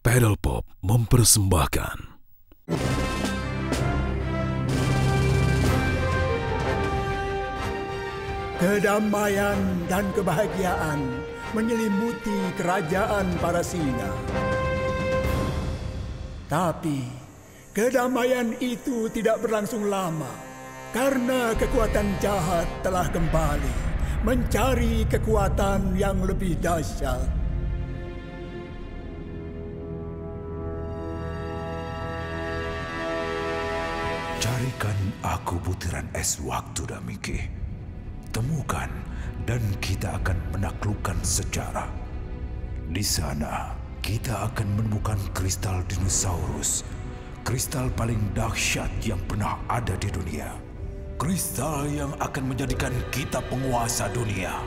Pedal Pop mempersembahkan kedamaian dan kebahagiaan menyelimuti kerajaan para singa. Tapi kedamaian itu tidak berlangsung lama karena kekuatan jahat telah kembali mencari kekuatan yang lebih dahsyat. Carikan aku butiran es waktu, Damiki. Temukan dan kita akan menaklukkan sejarah. Di sana, kita akan menemukan kristal dinosaurus. Kristal paling dahsyat yang pernah ada di dunia. Kristal yang akan menjadikan kita penguasa dunia.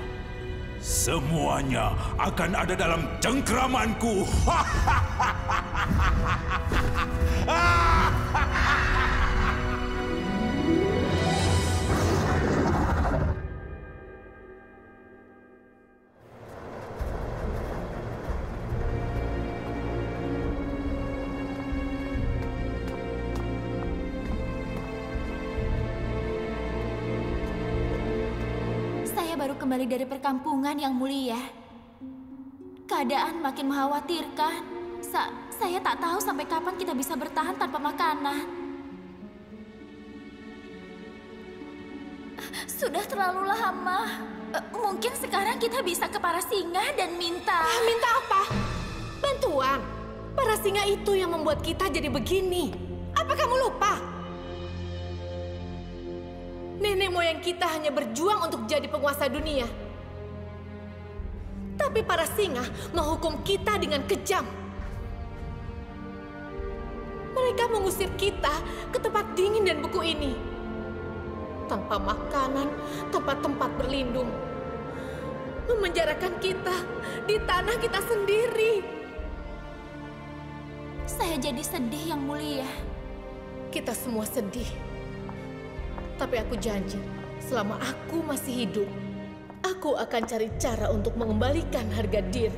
Semuanya akan ada dalam cengkramanku. Baru kembali dari perkampungan, Yang Mulia. Keadaan makin mengkhawatirkan. Saya tak tahu sampai kapan kita bisa bertahan tanpa makanan. Sudah terlalu lama. Mungkin sekarang kita bisa ke para singa dan minta... Minta apa? Bantuan. Para singa itu yang membuat kita jadi begini. Apa kamu lupa? Nenek moyang kita hanya berjuang untuk jadi penguasa dunia. Tapi para singa menghukum kita dengan kejam. Mereka mengusir kita ke tempat dingin dan beku ini. Tanpa makanan, tanpa tempat berlindung. Memenjarakan kita di tanah kita sendiri. Saya jadi sedih, Yang Mulia. Kita semua sedih. Tapi aku janji, selama aku masih hidup, aku akan cari cara untuk mengembalikan harga diri,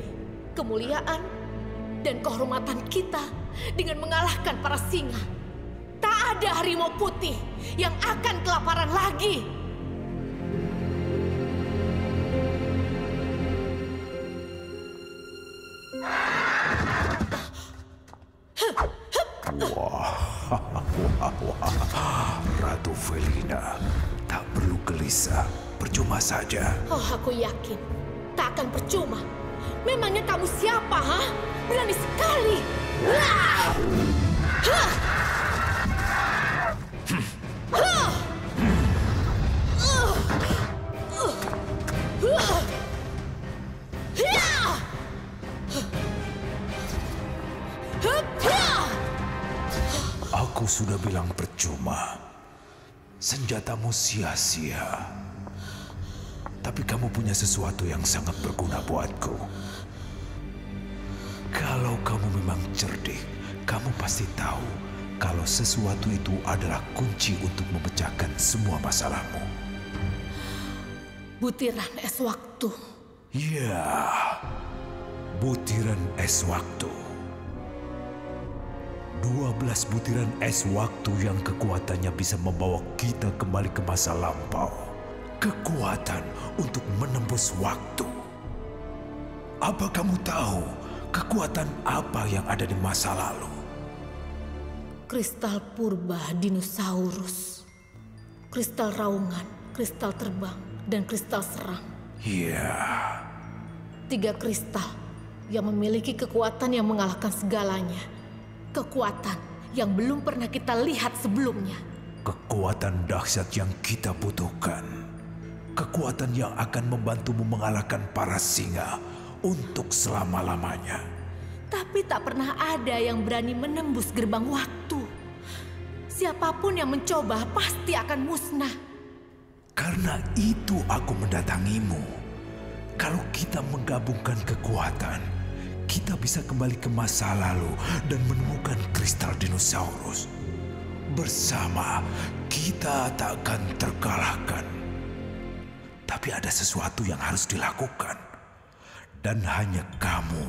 kemuliaan, dan kehormatan kita dengan mengalahkan para singa. Tak ada harimau putih yang akan kelaparan lagi. Ratu Felina, tak perlu gelisah, percuma saja. Oh, aku yakin tak akan percuma. Memangnya kamu siapa, ha? Berani sekali. Aku sudah bilang percuma. Senjatamu sia-sia. Tapi kamu punya sesuatu yang sangat berguna buatku. Kalau kamu memang cerdik, kamu pasti tahu kalau sesuatu itu adalah kunci untuk memecahkan semua masalahmu. Butiran es waktu. Ya, butiran es waktu. 12 butiran es waktu yang kekuatannya bisa membawa kita kembali ke masa lampau. Kekuatan untuk menembus waktu. Apa kamu tahu kekuatan apa yang ada di masa lalu? Kristal purba dinosaurus. Kristal raungan, kristal terbang, dan kristal serang. Iya. 3 kristal yang memiliki kekuatan yang mengalahkan segalanya. Kekuatan yang belum pernah kita lihat sebelumnya. Kekuatan dahsyat yang kita butuhkan. Kekuatan yang akan membantumu mengalahkan para singa untuk selama-lamanya. Tapi tak pernah ada yang berani menembus gerbang waktu. Siapapun yang mencoba pasti akan musnah. Karena itu aku mendatangimu. Kalau kita menggabungkan kekuatan, kita bisa kembali ke masa lalu dan menemukan kristal dinosaurus. Bersama, kita tak akan terkalahkan. Tapi ada sesuatu yang harus dilakukan. Dan hanya kamu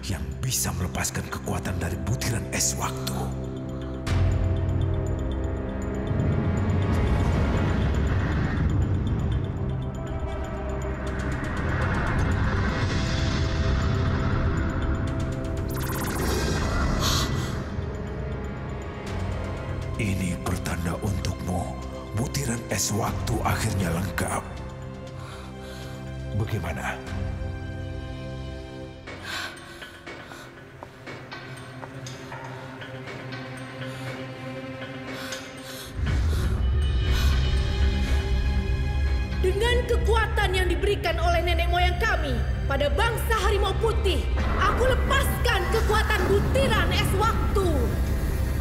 yang bisa melepaskan kekuatan dari butiran es waktu. Ini pertanda untukmu. Butiran es waktu akhirnya lengkap. Bagaimana? Dengan kekuatan yang diberikan oleh nenek moyang kami pada bangsa harimau putih, aku lepaskan kekuatan butiran es waktu.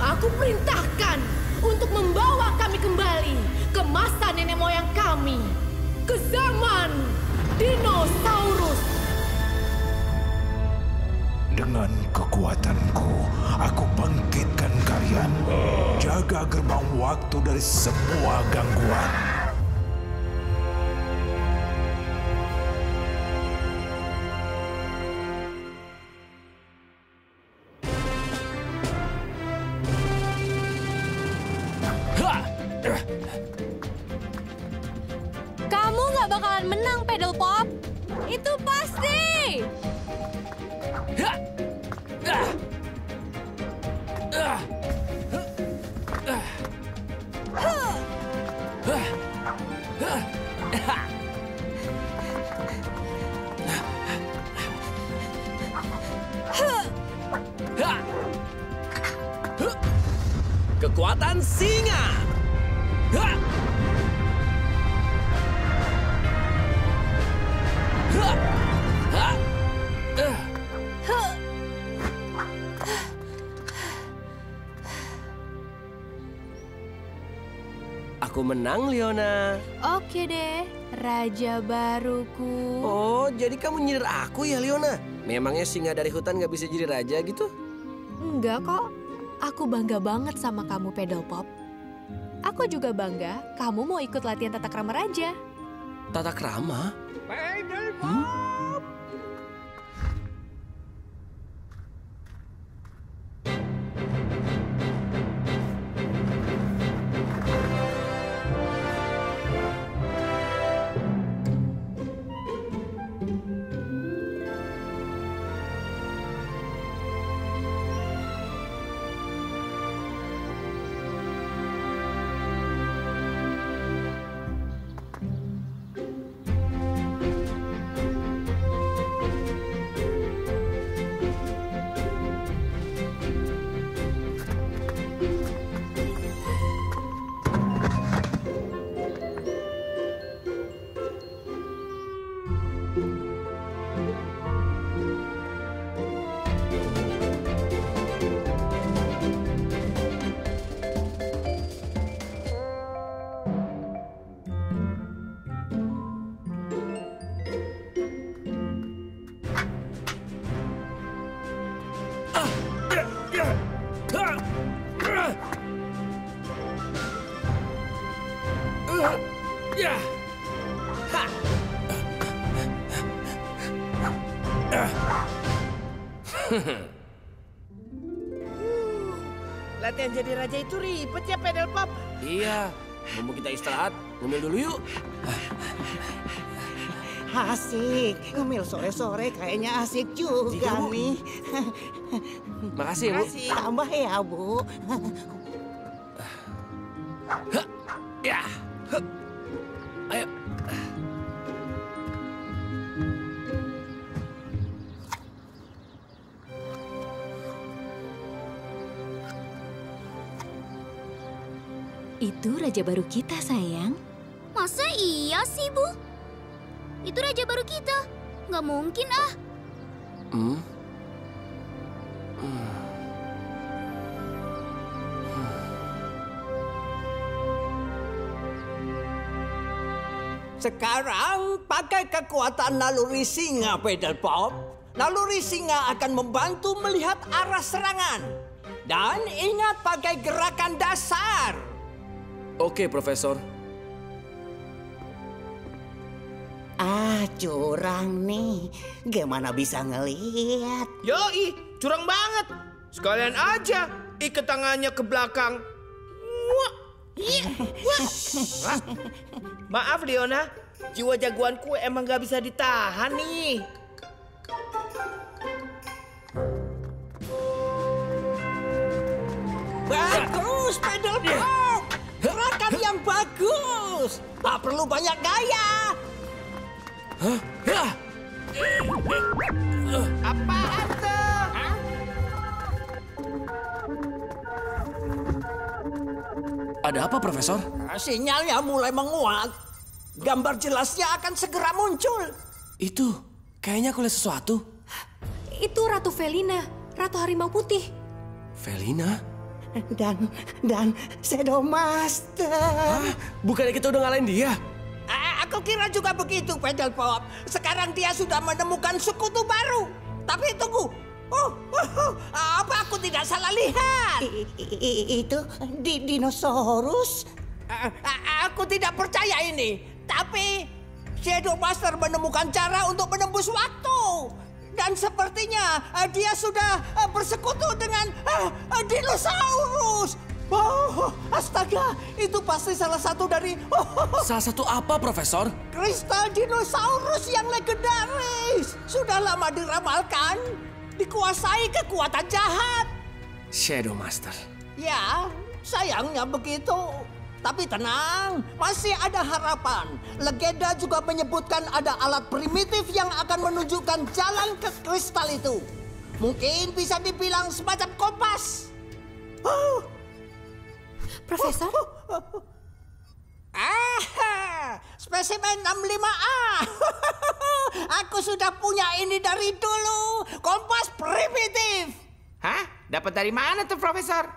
Aku perintahkan untuk membawa kami kembali ke masa nenek moyang kami, ke zaman dinosaurus. Dengan kekuatanku, aku bangkitkan kalian. Jaga gerbang waktu dari semua gangguan. Kamu nggak bakalan menang, Pedal Pop. Itu pasti. Kekuatan singa. Aku menang, Leona. Oke deh, raja baruku. Oh, jadi kamu nyindir aku ya, Leona? Memangnya singa dari hutan nggak bisa jadi raja gitu? Enggak kok. Aku bangga banget sama kamu, Pedal Pop. Aku juga bangga kamu mau ikut latihan tata krama raja. Tata krama? Latihan jadi raja itu ribet ya, Pedal Pop? Iya, mau kita istirahat, ngemil dulu yuk. Asik, ngemil sore-sore kayaknya asik juga Iya, Bu. nih. Makasih, Bu. Tambah ya, Bu. Ya. Ayo. Itu raja baru kita, sayang. Masa iya sih, Bu? Itu raja baru kita. Nggak mungkin, ah. Sekarang pakai kekuatan naluri singa, Pedal Pop. Naluri singa akan membantu melihat arah serangan. Dan ingat pakai gerakan dasar. Oke, Profesor. curang nih. Gimana bisa ngelihat? Yoi, curang banget. Sekalian aja ikat tangannya ke belakang. Wah. Maaf Leona, jiwa jagoanku emang gak bisa ditahan nih. Bagus, Pedal Pop. Gerakan yang bagus. Tak perlu banyak gaya. Apaan tuh? Ada apa, Profesor? Sinyalnya mulai menguat. Gambar jelasnya akan segera muncul. Itu, kayaknya aku lihat sesuatu. Itu Ratu Felina, Ratu Harimau Putih. Felina? Dan Shadow Master. Hah? Bukannya kita udah ngalahin dia? Aku kira juga begitu, Pedal Pop. Sekarang dia sudah menemukan sekutu baru. Tapi tunggu. Apa aku tidak salah lihat? Itu dinosaurus. Aku tidak percaya ini. Tapi Shadow Master menemukan cara untuk menembus waktu. Dan sepertinya dia sudah bersekutu dengan dinosaurus. Oh, astaga, itu pasti salah satu dari... Salah satu apa, Profesor? Kristal dinosaurus yang legendaris. Sudah lama diramalkan, dikuasai kekuatan jahat. Shadow Master. Ya, sayangnya begitu. Tapi tenang, masih ada harapan. Legenda juga menyebutkan ada alat primitif yang akan menunjukkan jalan ke kristal itu. Mungkin bisa dibilang semacam kompas. Profesor? Spesimen 65A. Aku sudah punya ini dari dulu. Kompas primitif. Hah? Dapat dari mana tuh, Profesor?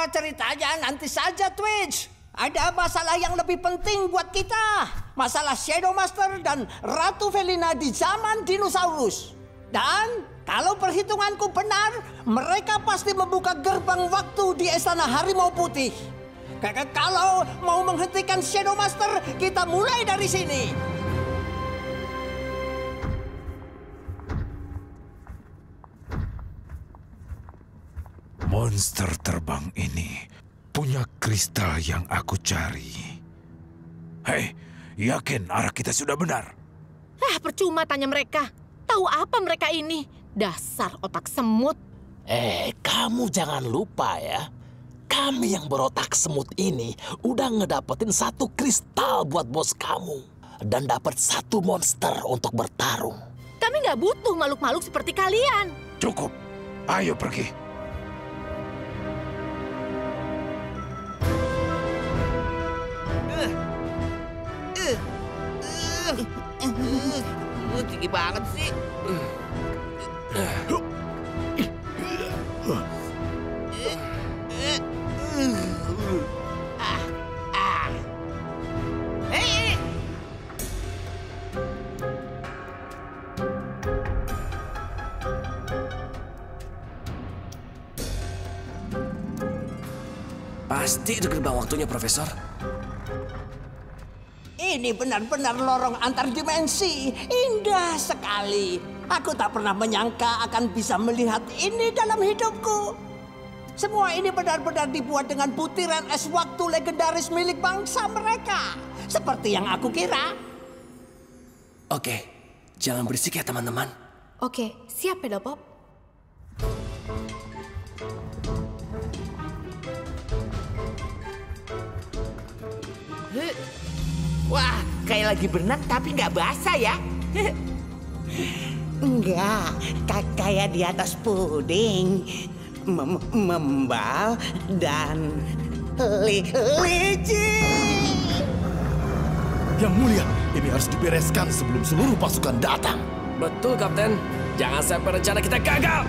Ceritanya nanti saja, Twitch. Ada masalah yang lebih penting buat kita. Masalah Shadow Master dan Ratu Felina di zaman dinosaurus. Dan kalau perhitunganku benar, mereka pasti membuka gerbang waktu di Istana Harimau Putih. Kalau mau menghentikan Shadow Master, kita mulai dari sini. Monster terbang ini punya kristal yang aku cari. Hei, yakin arah kita sudah benar? Percuma tanya mereka. Tahu apa mereka ini? Dasar otak semut. Kamu jangan lupa ya. Kami yang berotak semut ini udah ngedapetin satu kristal buat bos kamu. Dan dapat satu monster untuk bertarung. Kami nggak butuh makhluk-makhluk seperti kalian. Cukup, ayo pergi. Tinggi banget sih. Pasti itu gerbang waktunya, Profesor. Ini benar-benar lorong antar dimensi. Indah sekali. Aku tak pernah menyangka akan bisa melihat ini dalam hidupku. Semua ini benar-benar dibuat dengan butiran es waktu legendaris milik bangsa mereka. Seperti yang aku kira. Oke, jangan berisik ya teman-teman. Oke, siap Pedal Pop. Wah, kayak lagi berenang tapi nggak basah ya. Enggak, kayak di atas puding. Membal dan licin. Yang mulia, ini harus dibereskan sebelum seluruh pasukan datang. Betul, Kapten. Jangan sampai rencana kita gagal.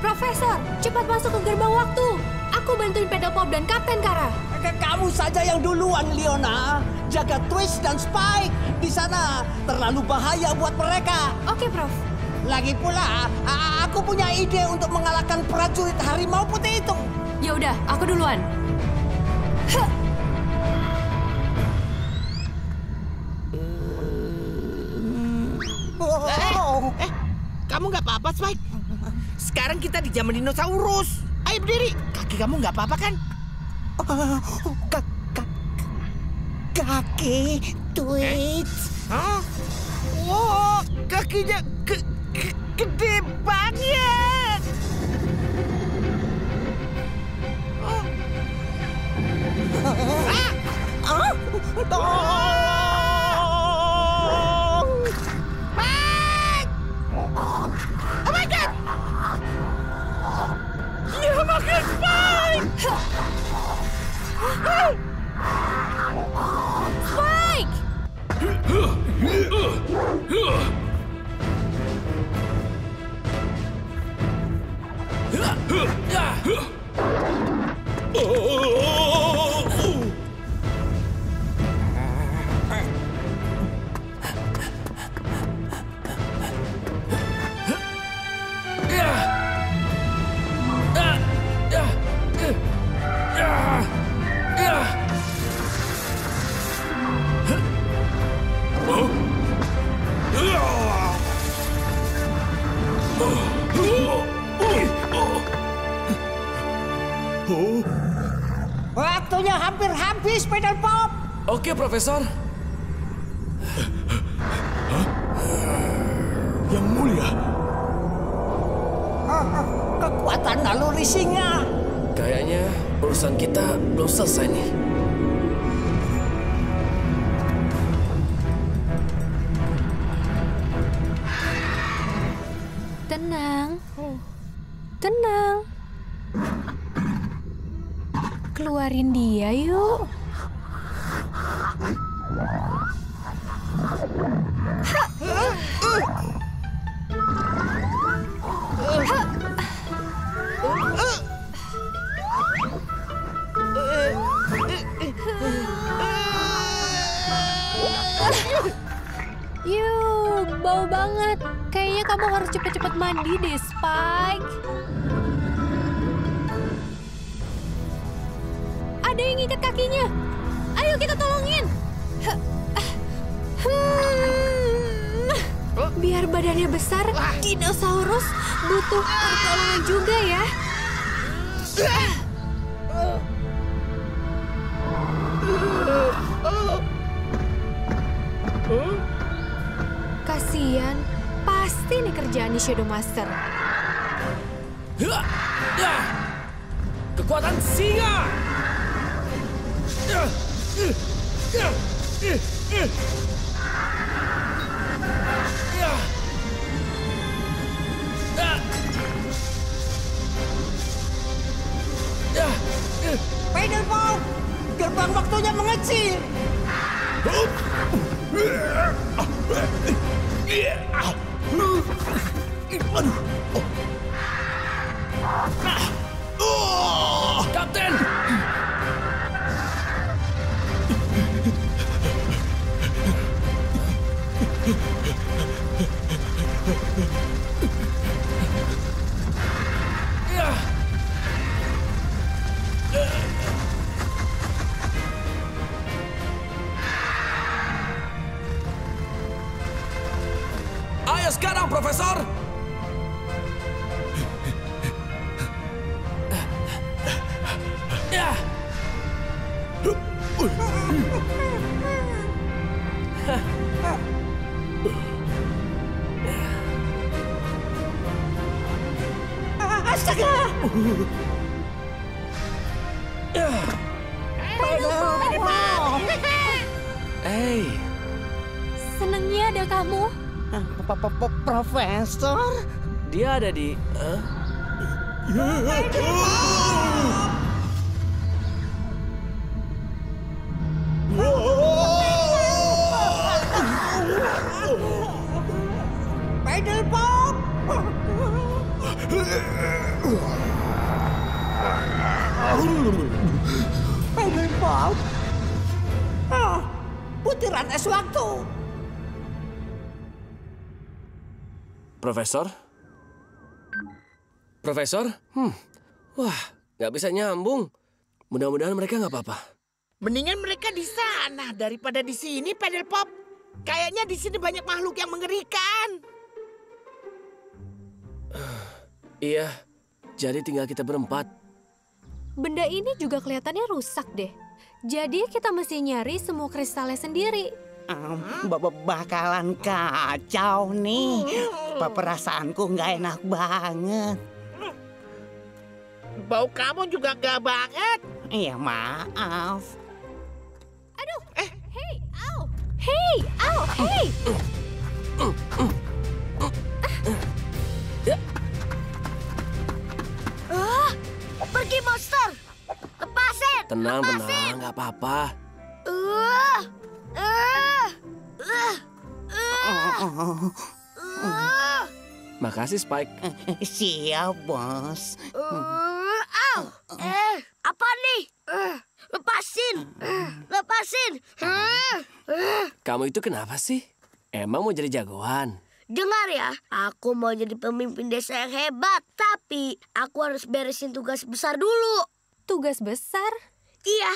Profesor, cepat masuk ke gerbang waktu. Aku bantuin Pedal Pop dan Kapten Kara. Kamu saja yang duluan, Leona. Jaga Twitch dan Spike. Di sana terlalu bahaya buat mereka. Oke, Prof. Lagi pula, aku punya ide untuk mengalahkan prajurit harimau putih itu. Ya udah, aku duluan. Kamu nggak apa-apa, Spike? Sekarang kita di zaman dinosaurus. Ayo berdiri. Kaki kamu nggak apa-apa kan? Kaki Twitch. Hah? Wow, kakinya gede banget. Oh my God! Dia makan Spike! Spike! Waktunya hampir habis, Pedal Pop. Oke, Profesor. Yang mulia. Kekuatan naluri singa. Kayaknya urusan kita belum selesai nih. Tenang. Tenang. Keluarin dia yuk. Yuh, bau banget. Kayaknya kamu harus cepet-cepet mandi deh, Spike. Ada yang ngikat kakinya. Ayo kita tolongin. Biar badannya besar, dinosaurus butuh pertolongan juga ya. Kasian, pasti nih kerjaan Shadow Master. Kekuatan singa. Pedal Pop, gerbang waktunya mengecil. Kapten! Ayo sekarang, Profesor! Ya. Astaga! Hey. Senengnya ada kamu. Profesor? Dia ada di... Pedal Pop! butiran es waktu. Profesor? Profesor? Wah, nggak bisa nyambung. Mudah-mudahan mereka nggak apa-apa. Mendingan mereka di sana daripada di sini, Pedal Pop. Kayaknya di sini banyak makhluk yang mengerikan. Iya, jadi tinggal kita berempat. Benda ini juga kelihatannya rusak deh. Jadi kita mesti nyari semua kristalnya sendiri. Bakalan kacau nih. Perasaanku nggak enak banget. Bau kamu juga nggak banget. Iya, maaf. Aduh, hey, au, hey, au, hey. Pergi monster! Lepasin! Tenang, nggak apa-apa. Makasih, Spike. Siap, Bos. Apa nih? Lepasin! Lepasin! Kamu itu kenapa sih? Emang mau jadi jagoan? Dengar ya, aku mau jadi pemimpin desa yang hebat. Tapi aku harus beresin tugas besar dulu. Tugas besar? Iya,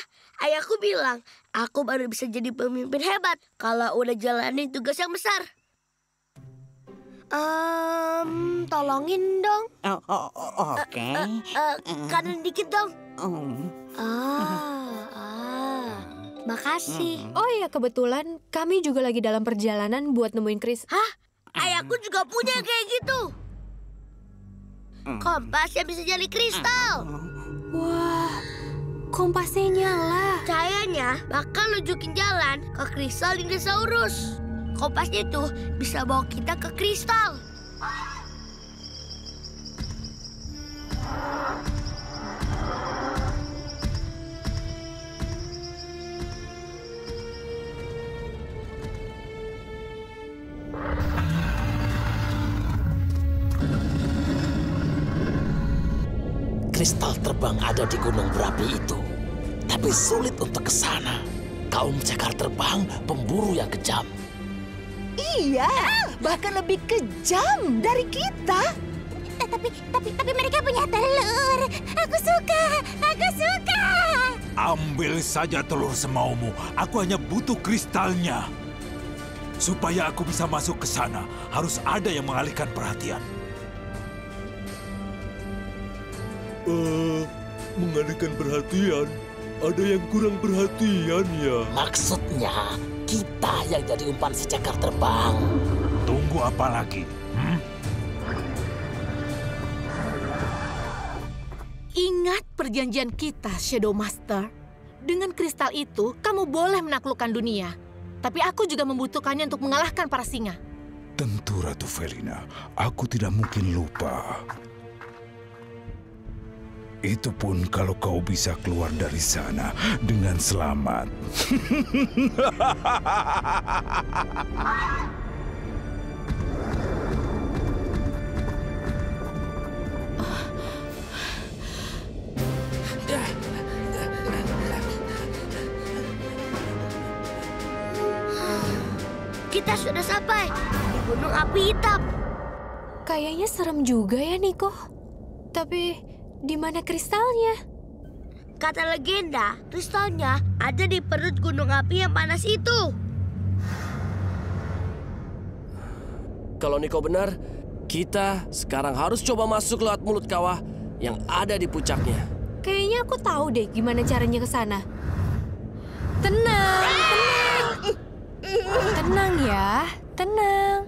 ayahku bilang aku baru bisa jadi pemimpin hebat kalau udah jalanin tugas yang besar. Tolongin dong. Oke. Kanan dikit dong. Makasih. Oh iya, kebetulan kami juga lagi dalam perjalanan buat nemuin Chris. Hah? Ayahku juga punya kayak gitu. Kompas yang bisa jadi kristal. Wah, kompasnya nyala. Cahayanya bakal nunjukin jalan ke kristal dinosaurus. Kompasnya itu bisa bawa kita ke kristal. Kristal terbang ada di gunung berapi itu, tapi sulit untuk ke sana. Kaum cakar terbang pemburu yang kejam. Iya, bahkan lebih kejam dari kita. Tapi mereka punya telur. Aku suka. Ambil saja telur semaumu. Aku hanya butuh kristalnya. Supaya aku bisa masuk ke sana, harus ada yang mengalihkan perhatian. Mengalihkan perhatian? Ada yang kurang perhatian ya? Maksudnya, kita yang jadi umpan si cakar terbang. Tunggu apa lagi? Ingat perjanjian kita, Shadow Master. Dengan kristal itu, kamu boleh menaklukkan dunia. Tapi aku juga membutuhkannya untuk mengalahkan para singa. Tentu, Ratu Felina. Aku tidak mungkin lupa. Itu pun kalau kau bisa keluar dari sana dengan selamat. Kita sudah sampai di Gunung Api Hitam. Kayaknya serem juga ya, Niko. Tapi di mana kristalnya? Kata legenda, kristalnya ada di perut gunung api yang panas itu. Kalau Niko benar, kita sekarang harus coba masuk lewat mulut kawah yang ada di puncaknya. Kayaknya aku tahu deh gimana caranya ke sana. Tenang. Tenang ya, tenang.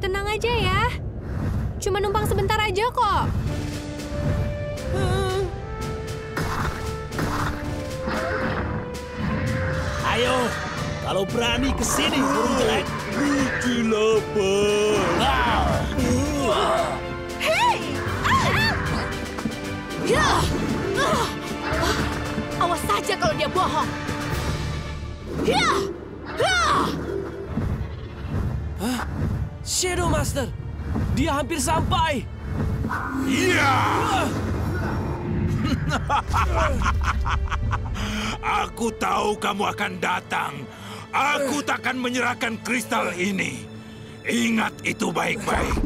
Tenang aja ya. Cuma numpang sebentar aja kok. Ayo, kalau berani ke sini burung jelek. Hei! Ya! Awas saja kalau dia bohong. Ya! Hah? Shadow Master! Dia hampir sampai! Iya! Aku tahu kamu akan datang. Aku takkan menyerahkan kristal ini. Ingat itu baik-baik.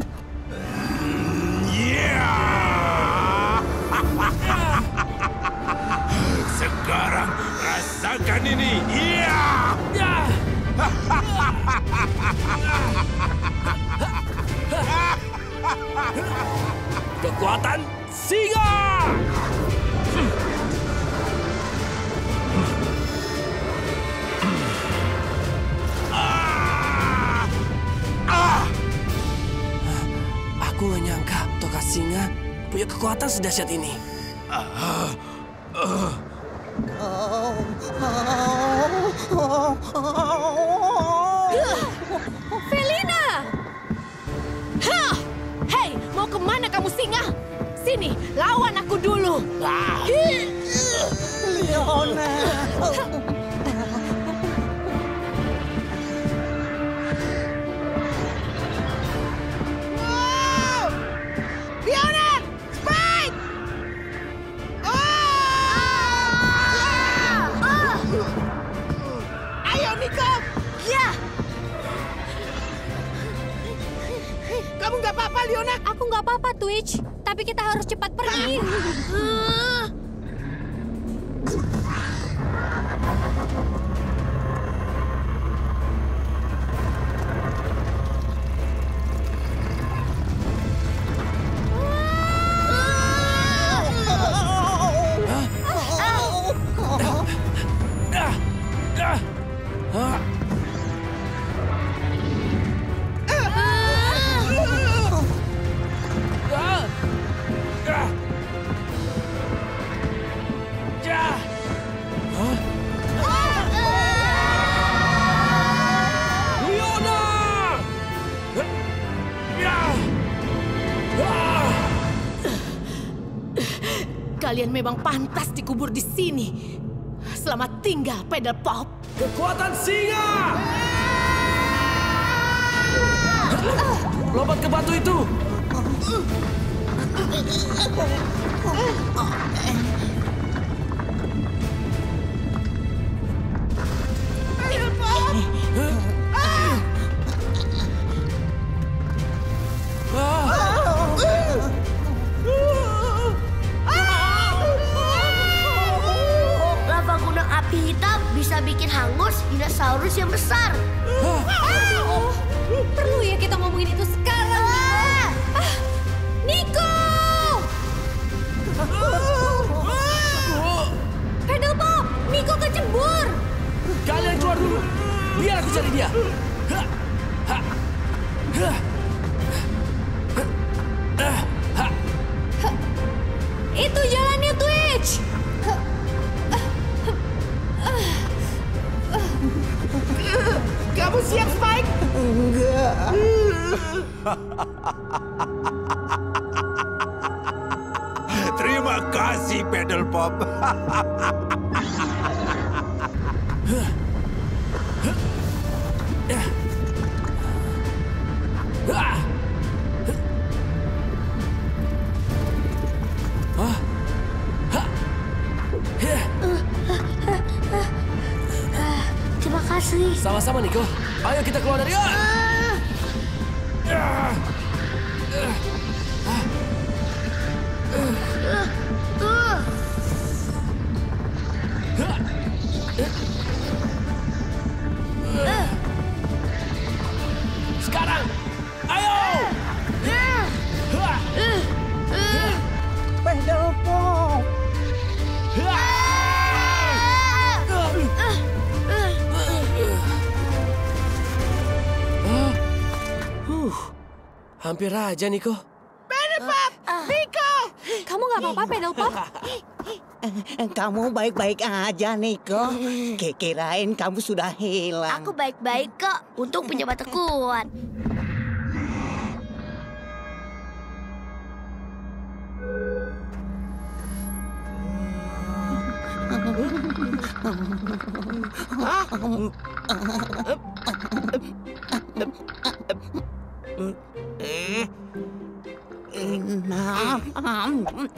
Sekarang rasakan ini. Kekuatan singa! Aku gak nyangka Toka Singa punya kekuatan sedahsyat ini. Felina! Hah! Hei, mau kemana kamu singa? Sini, lawan aku dulu. Leona. Leonard! Spike! Ayo, Nico! Ya! Kamu nggak apa-apa, Leonard? Aku nggak apa-apa, Twitch. Tapi kita harus cepat pergi. Kalian memang pantas dikubur di sini. Selamat tinggal, Pedal Pop. Kekuatan singa! Lompat ke batu itu! Pedal Pop! Lava gunung api hitam bisa bikin hangus dinosaurus yang besar. Perlu ya kita ngomongin itu sekarang? Nico! Pedal Pop! Nico kecebur! Kalian keluar dulu! Biar aku cari dia! Itu jalannya, Twitch! Kamu siap, Spike? Enggak. Terima kasih, Pedal Pop. Terima kasih. Sama-sama, Nico. Ayo kita keluar dari... Sekarang! Ayo! Pedal Pop. Hampir aja, Nico. Pedal Pop! Nico! Kamu nggak apa-apa, Pedal Pop? Kamu baik-baik aja, Nico. Kirain kamu sudah hilang. Aku baik-baik kok. Untung punya mata kuat.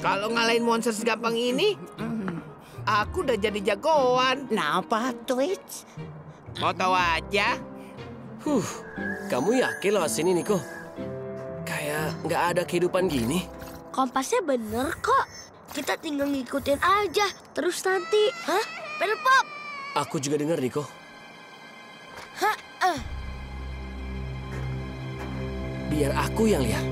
Kalau ngalahin monster segampang ini, Aku udah jadi jagoan. Kenapa, Twitch? Mau tahu aja? Kamu yakin lewat sini, Niko? Kayak nggak ada kehidupan gini. Kompasnya bener kok. Kita tinggal ngikutin aja. Terus nanti, Pedal Pop. Aku juga dengar, Niko. Biar aku yang lihat.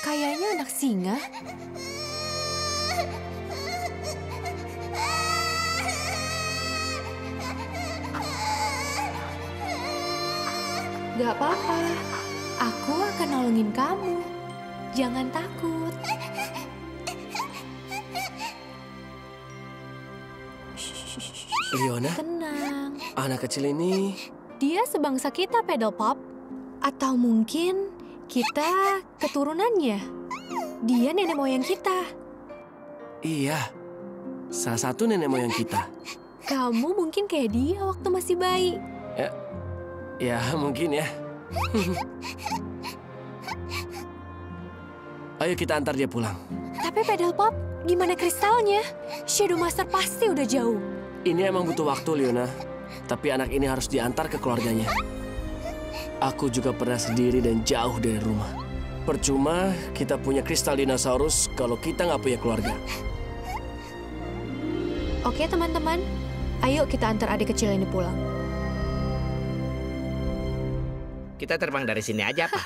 Kayaknya anak singa. Gak apa-apa, aku akan nolongin kamu. Jangan takut. Leona? Tenang. Anak kecil ini... Dia sebangsa kita, Pedal Pop. Atau mungkin kita keturunannya. Dia nenek moyang kita. Iya, salah satu nenek moyang kita. Kamu mungkin kayak dia waktu masih bayi. Ya mungkin ya. Ayo kita antar dia pulang. Tapi Pedal Pop, gimana kristalnya? Shadow Master pasti udah jauh. Ini emang butuh waktu, Leona. Tapi anak ini harus diantar ke keluarganya. Aku juga pernah sendiri dan jauh dari rumah. Percuma kita punya kristal dinosaurus kalau kita nggak punya keluarga. Oke teman-teman, ayo kita antar adik kecil ini pulang. Kita terbang dari sini aja, Pak.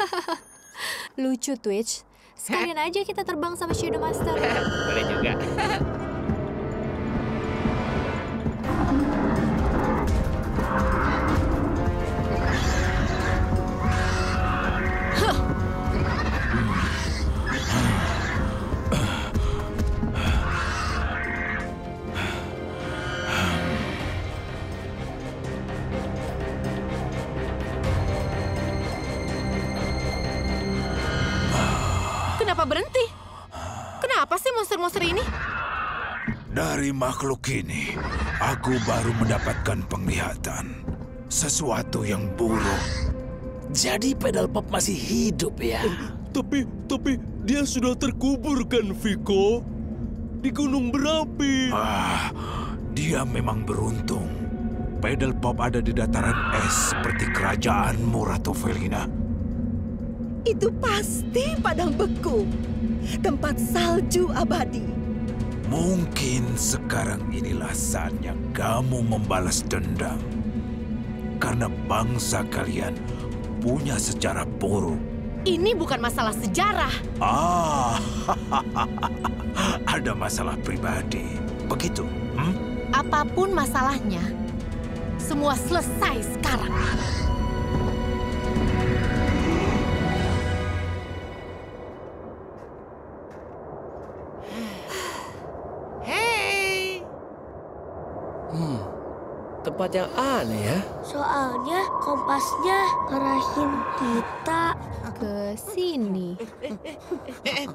Lucu, Twitch. Sekalian aja kita terbang sama Shadow Master. Boleh juga. Kenapa berhenti? Kenapa sih monster-monster ini? Dari makhluk ini, aku baru mendapatkan penglihatan. Sesuatu yang buruk. Jadi Pedal Pop masih hidup ya? Tapi dia sudah terkubur kan, Viko? Di gunung berapi. Dia memang beruntung. Pedal Pop ada di dataran es seperti kerajaanmu, Ratu Felina. Itu pasti padang beku. Tempat salju abadi. Mungkin sekarang inilah saatnya kamu membalas dendam. Karena bangsa kalian punya sejarah buruk. Ini bukan masalah sejarah. Ada masalah pribadi. Begitu? Apapun masalahnya, semua selesai sekarang. Tempat yang aneh ya. Soalnya kompasnya ngarahin kita ke sini.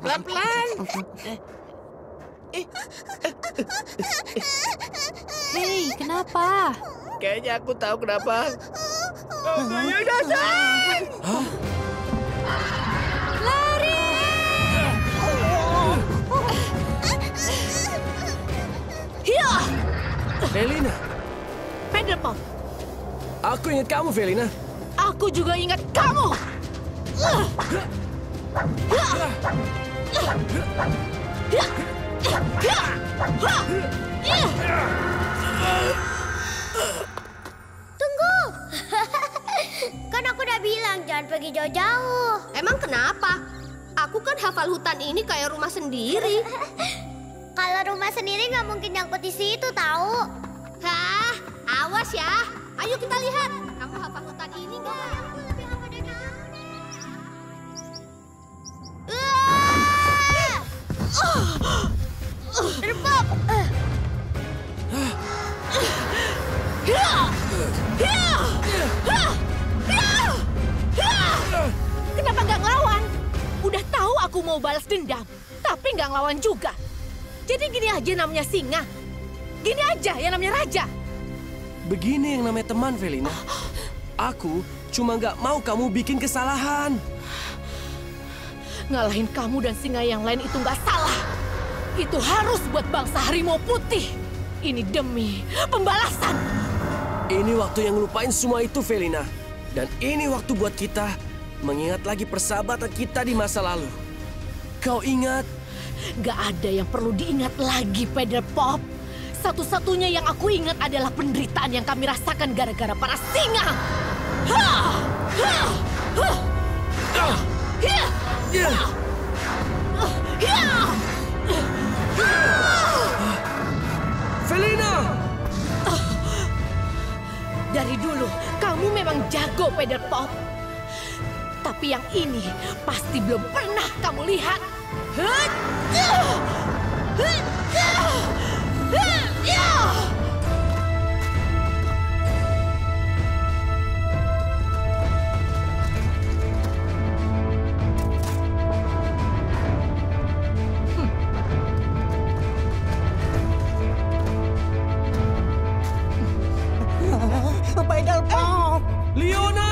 Pelan-pelan. Hei, kenapa? Kayaknya aku tahu kenapa. Saya datang. Lari! Hiya! Felina. Pedal Pop. Aku ingat kamu, Felina. Aku juga ingat kamu. Tunggu. Kan aku udah bilang jangan pergi jauh-jauh. Emang kenapa? Aku kan hafal hutan ini kayak rumah sendiri. Kalau rumah sendiri nggak mungkin nyangkut di situ, tahu? Hah, awas ya. Ayo kita lihat. Kamu hafal hutan ini nggak? Aku lebih hafal dari kamu. Terbang. Kenapa nggak ngelawan? Udah tahu aku mau balas dendam, tapi nggak ngelawan juga. Jadi gini aja namanya singa. Gini aja yang namanya raja. Begini yang namanya teman, Felina. Aku cuma nggak mau kamu bikin kesalahan. Ngalahin kamu dan singa yang lain itu nggak salah. Itu harus buat bangsa harimau putih. Ini demi pembalasan. Ini waktu yang ngelupain semua itu, Felina. Dan ini waktu buat kita mengingat lagi persahabatan kita di masa lalu. Kau ingat? Gak ada yang perlu diingat lagi, Pedelpop. Satu-satunya yang aku ingat adalah penderitaan yang kami rasakan gara-gara para singa. Felina! Dari dulu, kamu memang jago, Pedelpop. Tapi yang ini pasti belum pernah kamu lihat. Pedelpop! Leona!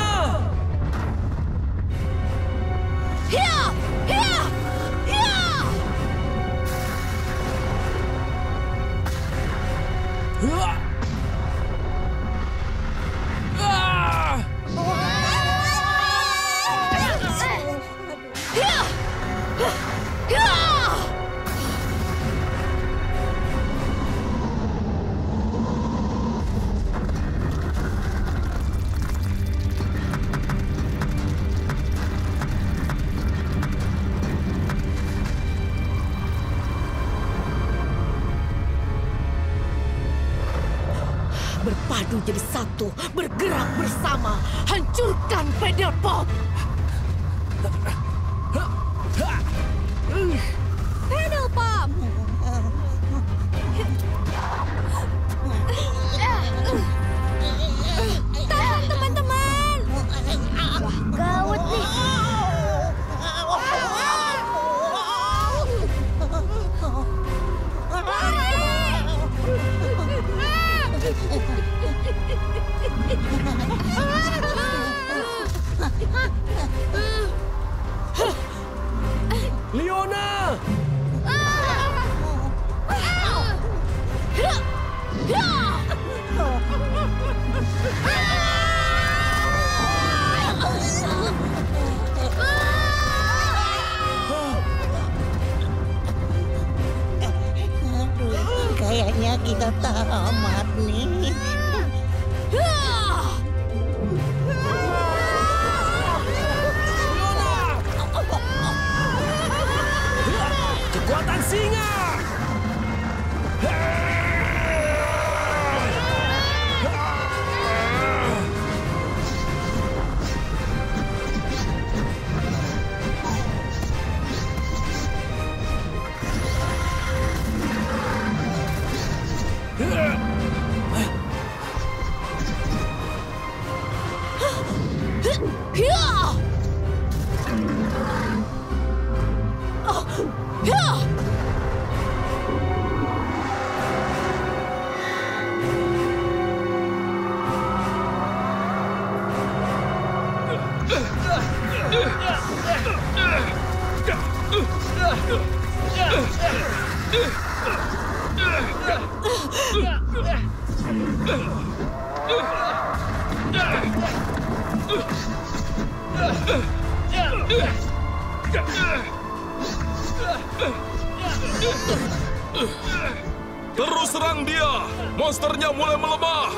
Berpadu jadi satu, bergerak bersama, hancurkan Pedelpop. Pedelpop! Tahan, teman-teman! Wah, gawat nih. Leona! Kayaknya kita tamat nih. Kekuatan singa! Terus serang dia! Monsternya mulai melemah!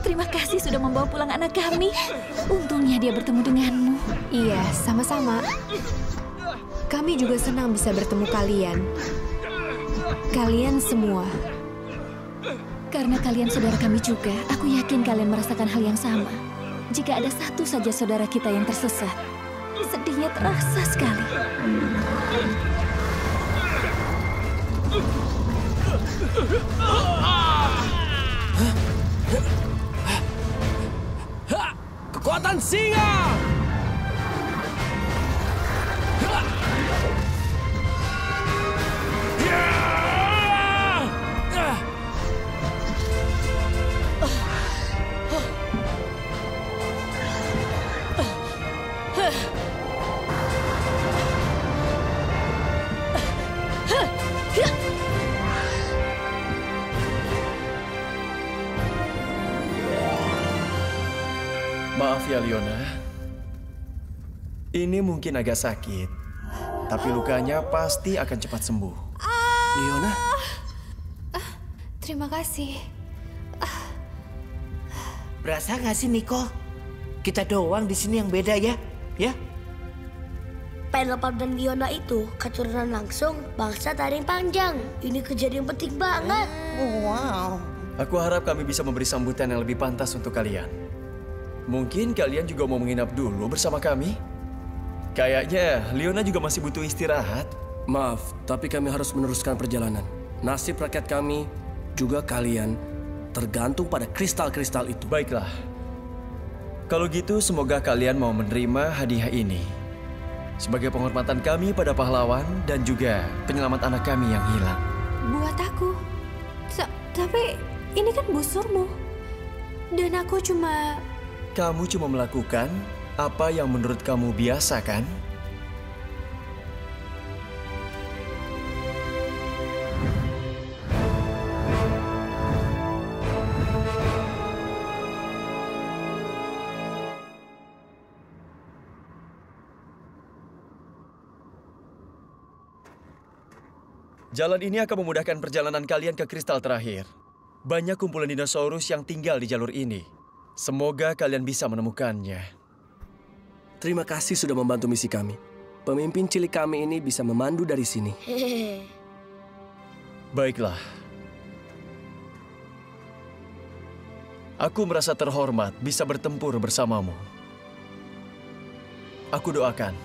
Terima kasih sudah membawa pulang anak kami. Untungnya dia bertemu denganmu. Iya, sama-sama. Kami juga senang bisa bertemu kalian. Kalian semua. Karena kalian saudara kami juga, aku yakin kalian merasakan hal yang sama. Jika ada satu saja saudara kita yang tersesat, sedihnya terasa sekali. Kekuatan singa! Maaf ya, Leona. Ini mungkin agak sakit, tapi lukanya pasti akan cepat sembuh. Leona? Terima kasih. Berasa nggak sih, Nico? Kita doang di sini yang beda ya? Ya? Pedal Pop dan Leona itu keturunan langsung bangsa taring panjang. Ini kejadian penting banget. Wow. Aku harap kami bisa memberi sambutan yang lebih pantas untuk kalian. Mungkin kalian juga mau menginap dulu bersama kami? Kayaknya Leona juga masih butuh istirahat. Maaf, tapi kami harus meneruskan perjalanan. Nasib rakyat kami, juga kalian, tergantung pada kristal-kristal itu. Baiklah. Kalau gitu, semoga kalian mau menerima hadiah ini. Sebagai penghormatan kami pada pahlawan dan juga penyelamat anak kami yang hilang. Buat aku. Tapi ini kan busurmu. Dan aku cuma... Kamu cuma melakukan apa yang menurut kamu biasa, kan? Jalan ini akan memudahkan perjalanan kalian ke kristal terakhir. Banyak kumpulan dinosaurus yang tinggal di jalur ini. Semoga kalian bisa menemukannya. Terima kasih sudah membantu misi kami. Pemimpin cilik kami ini bisa memandu dari sini. Baiklah. Aku merasa terhormat bisa bertempur bersamamu. Aku doakan,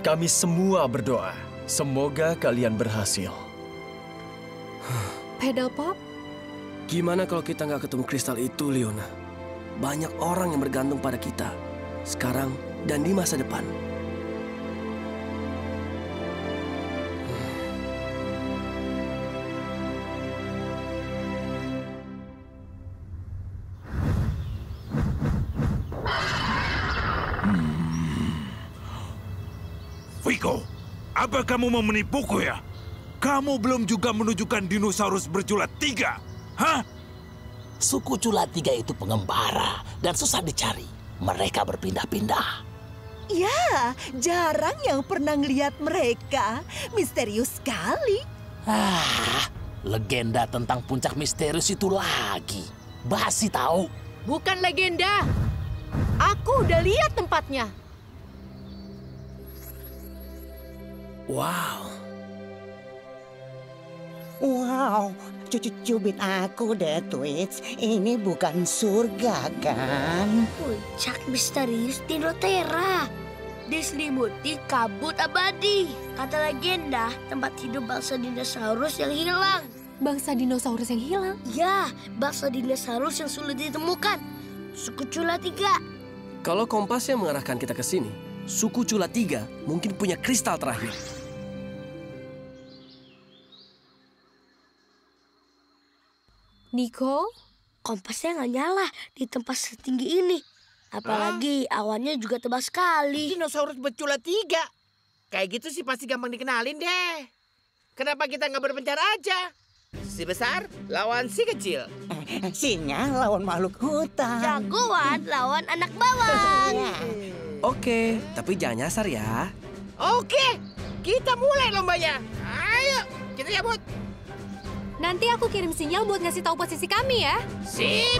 kami semua berdoa, semoga kalian berhasil. Pedal Pop? Gimana kalau kita nggak ketemu kristal itu, Leona? Banyak orang yang bergantung pada kita, sekarang dan di masa depan. Vico, apa kamu mau menipuku ya? Kamu belum juga menunjukkan dinosaurus berculat 3, hah? Suku Cula 3 itu pengembara dan susah dicari. Mereka berpindah-pindah. Ya, jarang yang pernah ngeliat mereka. Misterius sekali. Legenda tentang puncak misterius itu lagi. Basi tahu. Bukan legenda. Aku udah lihat tempatnya. Wow. Wow, cubit aku deh, Twitch. Ini bukan surga, kan? Puncak misterius Dinoterra. Diselimuti kabut abadi. Kata legenda, tempat hidup bangsa dinosaurus yang hilang. Bangsa dinosaurus yang hilang? Ya, bangsa dinosaurus yang sulit ditemukan. Suku Cula 3. Kalau kompasnya mengarahkan kita ke sini, suku Cula 3 mungkin punya kristal terakhir. Nico? Kompasnya nggak nyala di tempat setinggi ini. Apalagi awannya juga tebal sekali. Dinosaurus bercula 3. Kayak gitu sih pasti gampang dikenalin deh. Kenapa kita nggak berpencar aja? Si besar lawan si kecil. Singa lawan makhluk hutan. Jagoan lawan anak bawang. Oke, tapi jangan nyasar ya. Oke, kita mulai lombanya. Ayo, kita cabut. Nanti aku kirim sinyal buat ngasih tahu posisi kami ya. Sip.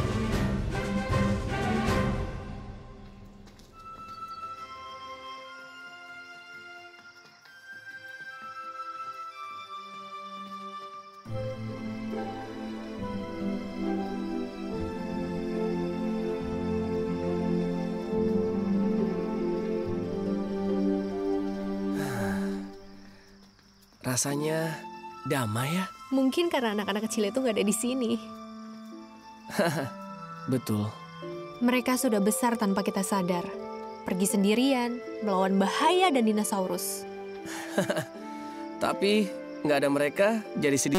Rasanya damai ya? Mungkin karena anak-anak kecil itu nggak ada di sini. Betul. Mereka sudah besar tanpa kita sadar. Pergi sendirian, melawan bahaya dan dinosaurus. Tapi nggak ada mereka, jadi sedih.